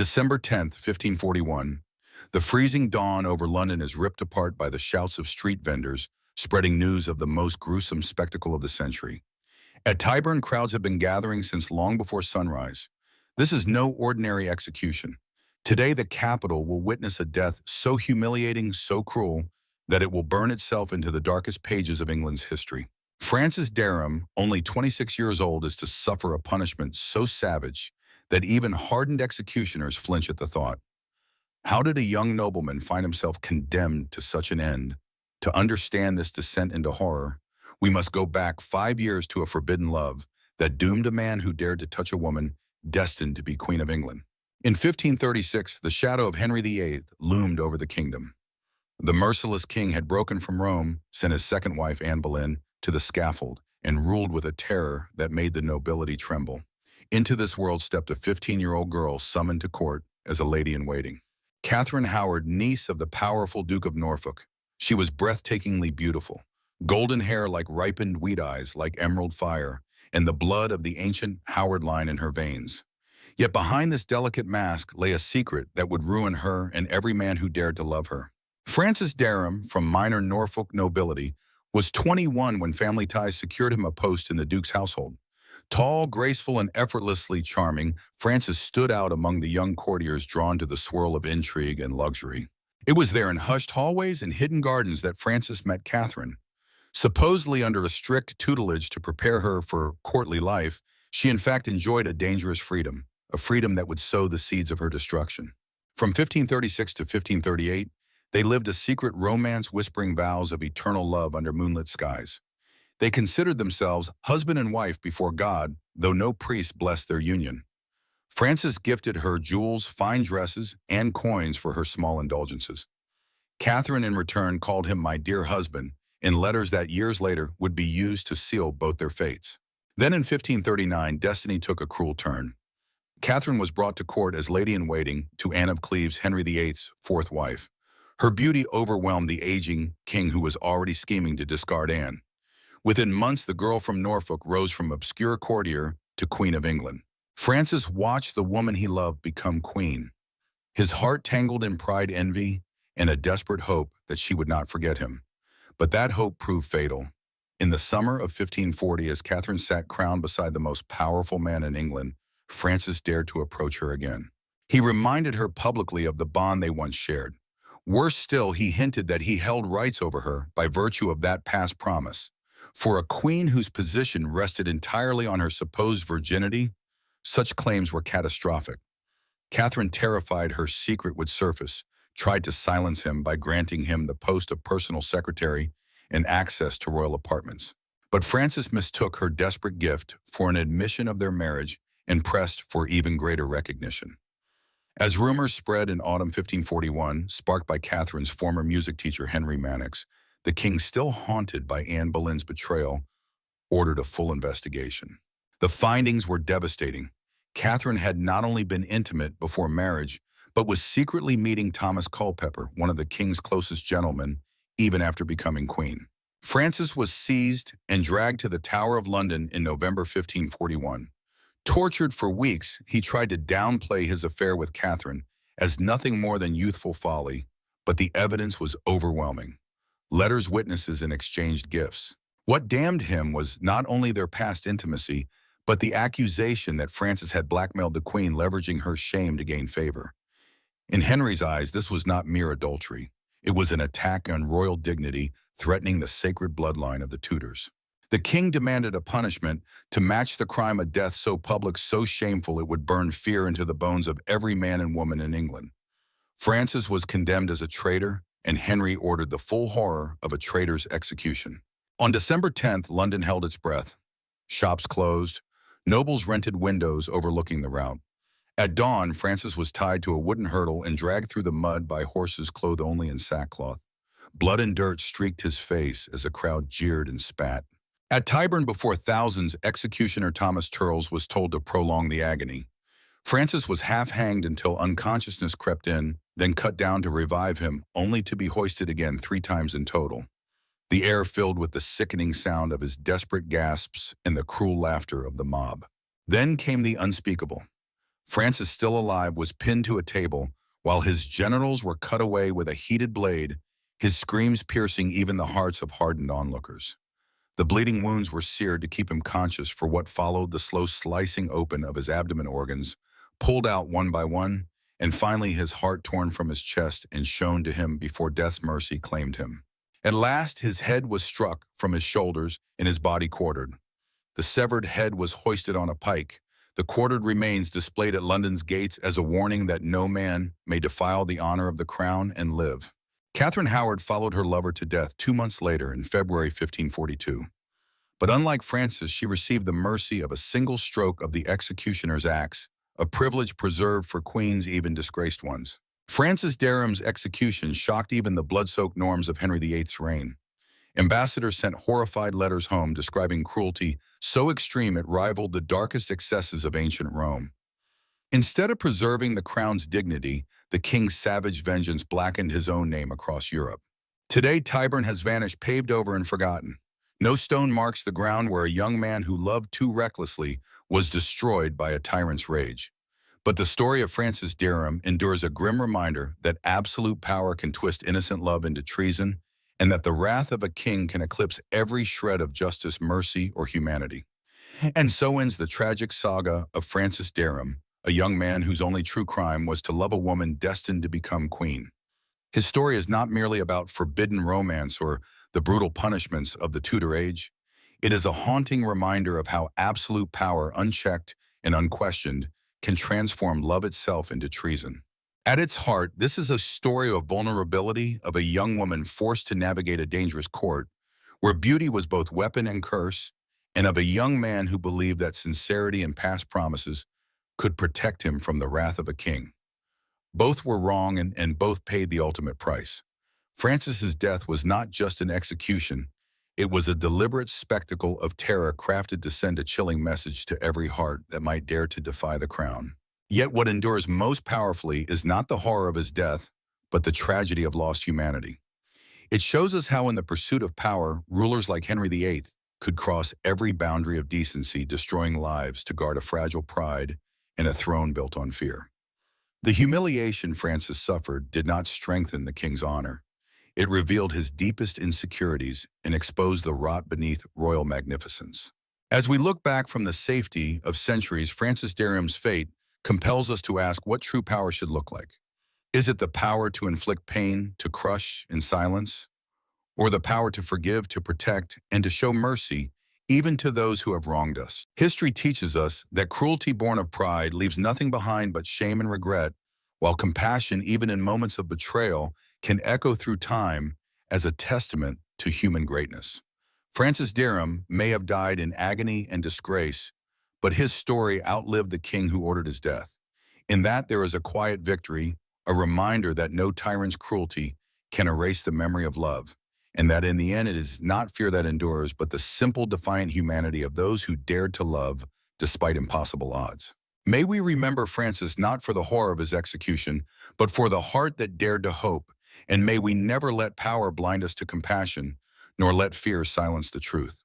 December 10th, 1541. The freezing dawn over London is ripped apart by the shouts of street vendors, spreading news of the most gruesome spectacle of the century. At Tyburn, crowds have been gathering since long before sunrise. This is no ordinary execution. Today, the capital will witness a death so humiliating, so cruel, that it will burn itself into the darkest pages of England's history. FrancisDereham, only 26 years old, is to suffer a punishment so savage that even hardened executioners flinch at the thought. How did a young nobleman find himself condemned to such an end? To understand this descent into horror, we must go back 5 years to a forbidden love that doomed a man who dared to touch a woman destined to be Queen of England. In 1536, the shadow of Henry VIII loomed over the kingdom. The merciless king had broken from Rome, sent his second wife, Anne Boleyn, to the scaffold, and ruled with a terror that made the nobility tremble. Into this world stepped a 15-year-old girl summoned to court as a lady-in-waiting. Catherine Howard, niece of the powerful Duke of Norfolk. She was breathtakingly beautiful. Golden hair like ripened wheat eyes, like emerald fire, and the blood of the ancient Howard line in her veins. Yet behind this delicate mask lay a secret that would ruin her and every man who dared to love her. FrancisDereham, from minor Norfolk nobility, was 21 when family ties secured him a post in the Duke's household. Tall, graceful, and effortlessly charming, Francis stood out among the young courtiers drawn to the swirl of intrigue and luxury. It was there in hushed hallways and hidden gardens that Francis met Catherine. Supposedly under a strict tutelage to prepare her for courtly life, she in fact enjoyed a dangerous freedom, a freedom that would sow the seeds of her destruction. From 1536 to 1538, they lived a secret romance, whispering vows of eternal love under moonlit skies. They considered themselves husband and wife before God, though no priest blessed their union. Francis gifted her jewels, fine dresses, and coins for her small indulgences. Catherine, in return, called him my dear husband, in letters that years later would be used to seal both their fates. Then in 1539, destiny took a cruel turn. Catherine was brought to court as lady-in-waiting to Anne of Cleves, Henry VIII's fourth wife. Her beauty overwhelmed the aging king who was already scheming to discard Anne. Within months, the girl from Norfolk rose from obscure courtier to Queen of England. Francis watched the woman he loved become queen, his heart tangled in pride, envy, and a desperate hope that she would not forget him. But that hope proved fatal. In the summer of 1540, as Catherine sat crowned beside the most powerful man in England, Francis dared to approach her again. He reminded her publicly of the bond they once shared. Worse still, he hinted that he held rights over her by virtue of that past promise. For a queen whose position rested entirely on her supposed virginity, such claims were catastrophic. Catherine, terrified her secret would surface, tried to silence him by granting him the post of personal secretary and access to royal apartments. But Francis mistook her desperate gift for an admission of their marriage and pressed for even greater recognition. As rumors spread in autumn 1541, sparked by Catherine's former music teacher Henry Mannix, the king, still haunted by Anne Boleyn's betrayal, ordered a full investigation. The findings were devastating. Catherine had not only been intimate before marriage, but was secretly meeting Thomas Culpeper, one of the king's closest gentlemen, even after becoming queen. Francis was seized and dragged to the Tower of London in November 1541. Tortured for weeks, he tried to downplay his affair with Catherine as nothing more than youthful folly, but the evidence was overwhelming. Letters, witnesses, and exchanged gifts. What damned him was not only their past intimacy, but the accusation that Francis had blackmailed the queen, leveraging her shame to gain favor. In Henry's eyes, this was not mere adultery. It was an attack on royal dignity, threatening the sacred bloodline of the Tudors. The king demanded a punishment to match the crime, a death so public, so shameful it would burn fear into the bones of every man and woman in England. Francis was condemned as a traitor, and Henry ordered the full horror of a traitor's execution. On December 10th, London held its breath. Shops closed. Nobles rented windows overlooking the route. At dawn, Francis was tied to a wooden hurdle and dragged through the mud by horses clothed only in sackcloth. Blood and dirt streaked his face as the crowd jeered and spat. At Tyburn, before thousands, executioner Thomas Turles was told to prolong the agony. Francis was half-hanged until unconsciousness crept in, then cut down to revive him, only to be hoisted again 3 times in total. The air filled with the sickening sound of his desperate gasps and the cruel laughter of the mob. Then came the unspeakable. Francis, still alive, was pinned to a table, while his genitals were cut away with a heated blade, his screams piercing even the hearts of hardened onlookers. The bleeding wounds were seared to keep him conscious for what followed, the slow slicing open of his abdomen organs, pulled out one by one, and finally his heart torn from his chest and shown to him before death's mercy claimed him. At last his head was struck from his shoulders and his body quartered. The severed head was hoisted on a pike, the quartered remains displayed at London's gates as a warning that no man may defile the honor of the crown and live. Catherine Howard followed her lover to death 2 months later in February 1542. But unlike Francis, she received the mercy of a single stroke of the executioner's axe, a privilege preserved for queens, even disgraced ones. FrancisDeraham's execution shocked even the blood-soaked norms of Henry VIII's reign. Ambassadors sent horrified letters home describing cruelty so extreme it rivaled the darkest excesses of ancient Rome. Instead of preserving the crown's dignity, the king's savage vengeance blackened his own name across Europe. Today, Tyburn has vanished, paved over and forgotten. No stone marks the ground where a young man who loved too recklessly was destroyed by a tyrant's rage. But the story of FrancisDereham endures a grim reminder that absolute power can twist innocent love into treason, and that the wrath of a king can eclipse every shred of justice, mercy, or humanity. And so ends the tragic saga of FrancisDereham, a young man whose only true crime was to love a woman destined to become queen. His story is not merely about forbidden romance or the brutal punishments of the Tudor age. It is a haunting reminder of how absolute power, unchecked and unquestioned, can transform love itself into treason. At its heart, this is a story of vulnerability, of a young woman forced to navigate a dangerous court, where beauty was both weapon and curse, and of a young man who believed that sincerity and past promises could protect him from the wrath of a king. Both were wrong and both paid the ultimate price. Francis's death was not just an execution, it was a deliberate spectacle of terror crafted to send a chilling message to every heart that might dare to defy the crown. Yet what endures most powerfully is not the horror of his death, but the tragedy of lost humanity. It shows us how in the pursuit of power, rulers like Henry VIII could cross every boundary of decency, destroying lives to guard a fragile pride and a throne built on fear. The humiliation Francis suffered did not strengthen the king's honor. It revealed his deepest insecurities and exposed the rot beneath royal magnificence. As we look back from the safety of centuries, FrancisDeraham's fate compels us to ask what true power should look like. Is it the power to inflict pain, to crush in silence? Or the power to forgive, to protect, and to show mercy, even to those who have wronged us? History teaches us that cruelty born of pride leaves nothing behind but shame and regret, while compassion, even in moments of betrayal, can echo through time as a testament to human greatness. FrancisDereham may have died in agony and disgrace, but his story outlived the king who ordered his death. In that there is a quiet victory, a reminder that no tyrant's cruelty can erase the memory of love, and that in the end it is not fear that endures, but the simple, defiant humanity of those who dared to love despite impossible odds. May we remember Francis not for the horror of his execution, but for the heart that dared to hope, and may we never let power blind us to compassion, nor let fear silence the truth.